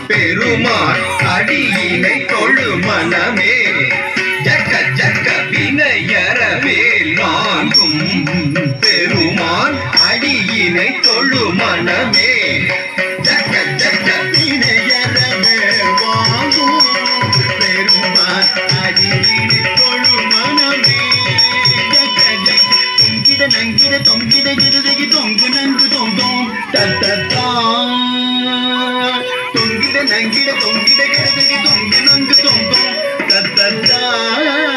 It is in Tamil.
பெருமான் அடியினை தொழு மனமே ஜக்க ஜக்க வினையறவேல் வாங்கும் பெருமான் அடியினை தொழு மனமே ஜக்க ஜக்க வினையறவேல் வாங்கும் பெருமான் அடியினை தொழு மனமே ஜக்க ஜக்க தொங்கிட நங்கிட தொங்கிட கிருதகி தொங்கு நங்கு தொங்கும் தத்தத்தான் நங்கிட தொங்கிட கிடதகி தொங்கு நங்கு தொங்கும் தத்தத்தான்